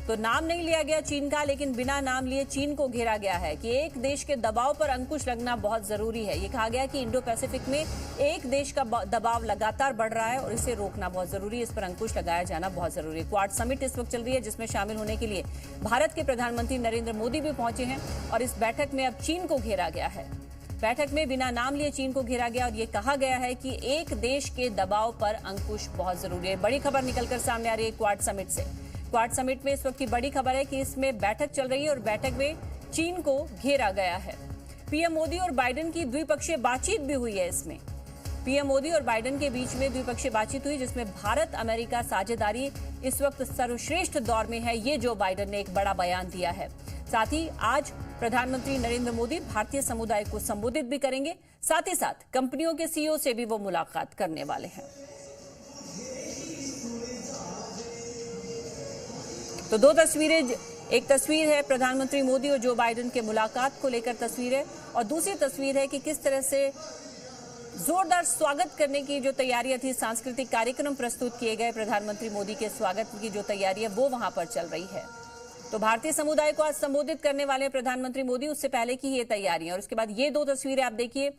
तो नाम नहीं लिया गया चीन का, लेकिन बिना नाम लिए चीन को घेरा गया है कि एक देश के दबाव पर अंकुश लगना बहुत जरूरी है। ये कहा गया कि इंडो पैसिफिक में एक देश का दबाव लगातार बढ़ रहा है और इसे रोकना बहुत जरूरी है, इस पर अंकुश लगाया जाना बहुत जरूरी है। क्वाड समिट इस वक्त चल रही है, जिसमें शामिल होने के लिए भारत के प्रधानमंत्री नरेंद्र मोदी भी पहुंचे हैं और इस बैठक में अब चीन को घेरा गया है। बैठक में बिना नाम लिए चीन को घेरा गया और ये कहा गया है कि एक देश के दबाव पर अंकुश बहुत जरूरी है। बड़ी खबर निकलकर सामने आ रही है क्वाड समिट से। क्वाड समिट में इस वक्त की बड़ी खबर है कि इसमें बैठक चल रही है और बैठक में चीन को घेरा गया है। पीएम मोदी और बाइडेन की द्विपक्षीय बातचीत भी हुई है। इसमें पीएम मोदी और बाइडेन के बीच में द्विपक्षीय बातचीत हुई, जिसमें भारत अमेरिका साझेदारी इस वक्त सर्वश्रेष्ठ दौर में है, ये जो बाइडेन ने एक बड़ा बयान दिया है। साथ ही आज प्रधानमंत्री नरेंद्र मोदी भारतीय समुदाय को संबोधित भी करेंगे, साथ ही साथ कंपनियों के सीईओ से भी वो मुलाकात करने वाले हैं। तो दो तस्वीरें, एक तस्वीर है प्रधानमंत्री मोदी और जो बाइडेन के मुलाकात को लेकर तस्वीर है, और दूसरी तस्वीर है कि किस तरह से जोरदार स्वागत करने की जो तैयारियां थी, सांस्कृतिक कार्यक्रम प्रस्तुत किए गए, प्रधानमंत्री मोदी के स्वागत की जो तैयारी है वो वहां पर चल रही है। तो भारतीय समुदाय को आज संबोधित करने वाले प्रधानमंत्री मोदी, उससे पहले की ये तैयारियां, और उसके बाद ये दो तस्वीरें आप देखिए।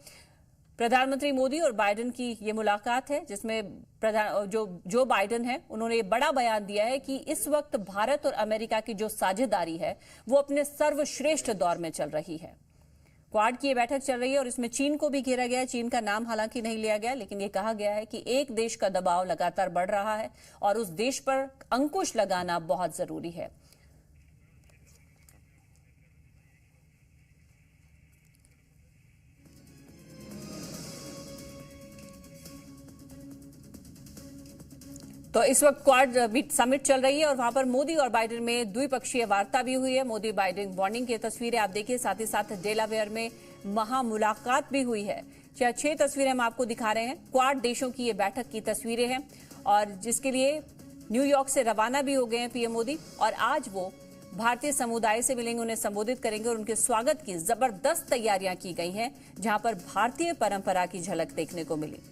प्रधानमंत्री मोदी और बाइडेन की ये मुलाकात है, जिसमें जो बाइडेन है उन्होंने बड़ा बयान दिया है कि इस वक्त भारत और अमेरिका की जो साझेदारी है वो अपने सर्वश्रेष्ठ दौर में चल रही है। क्वाड की ये बैठक चल रही है और इसमें चीन को भी घेरा गया है। चीन का नाम हालांकि नहीं लिया गया, लेकिन ये कहा गया है कि एक देश का दबाव लगातार बढ़ रहा है और उस देश पर अंकुश लगाना बहुत जरूरी है। तो इस वक्त क्वाड समिट चल रही है और वहां पर मोदी और बाइडेन में द्विपक्षीय वार्ता भी हुई है। मोदी बाइडेन मॉर्निंग की तस्वीरें आप देखिए, साथ ही साथ डेलावेयर में महा मुलाकात भी हुई है। 6 तस्वीरें हम आपको दिखा रहे हैं। क्वाड देशों की ये बैठक की तस्वीरें हैं और जिसके लिए न्यूयॉर्क से रवाना भी हो गए हैं पीएम मोदी, और आज वो भारतीय समुदाय से मिलेंगे, उन्हें संबोधित करेंगे और उनके स्वागत की जबरदस्त तैयारियां की गई हैं, जहां पर भारतीय परंपरा की झलक देखने को मिली।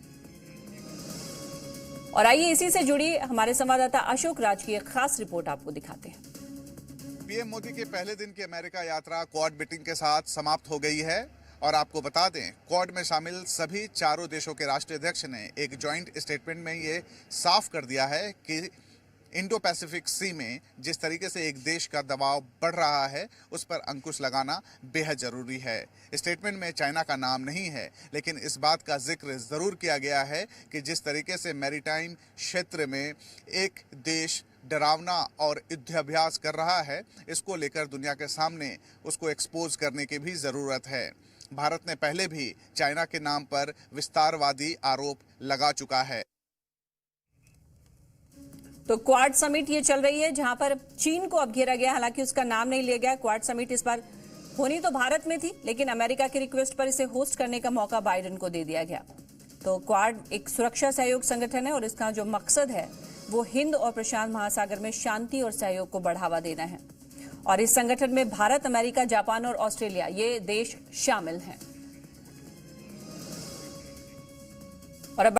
और आइए इसी से जुड़ी हमारे संवाददाता अशोक राज की एक खास रिपोर्ट आपको दिखाते हैं। पीएम मोदी के पहले दिन की अमेरिका यात्रा क्वाड मीटिंग के साथ समाप्त हो गई है और आपको बता दें, क्वाड में शामिल सभी चारों देशों के राष्ट्राध्यक्ष ने एक जॉइंट स्टेटमेंट में ये साफ कर दिया है कि इंडो पैसिफिक सी में जिस तरीके से एक देश का दबाव बढ़ रहा है उस पर अंकुश लगाना बेहद जरूरी है। स्टेटमेंट में चाइना का नाम नहीं है, लेकिन इस बात का जिक्र ज़रूर किया गया है कि जिस तरीके से मैरीटाइम क्षेत्र में एक देश डरावना और युद्धाभ्यास कर रहा है, इसको लेकर दुनिया के सामने उसको एक्सपोज करने की भी ज़रूरत है। भारत ने पहले भी चाइना के नाम पर विस्तारवादी आरोप लगा चुका है। तो क्वाड समिट ये चल रही है, जहां पर चीन को अब घेरा गया, हालांकि उसका नाम नहीं लिया गया। क्वाड समिट इस बार होनी तो भारत में थी, लेकिन अमेरिका की रिक्वेस्ट पर इसे होस्ट करने का मौका बाइडेन को दे दिया गया। तो क्वाड एक सुरक्षा सहयोग संगठन है और इसका जो मकसद है वो हिंद और प्रशांत महासागर में शांति और सहयोग को बढ़ावा देना है। और इस संगठन में भारत, अमेरिका, जापान और ऑस्ट्रेलिया ये देश शामिल हैं।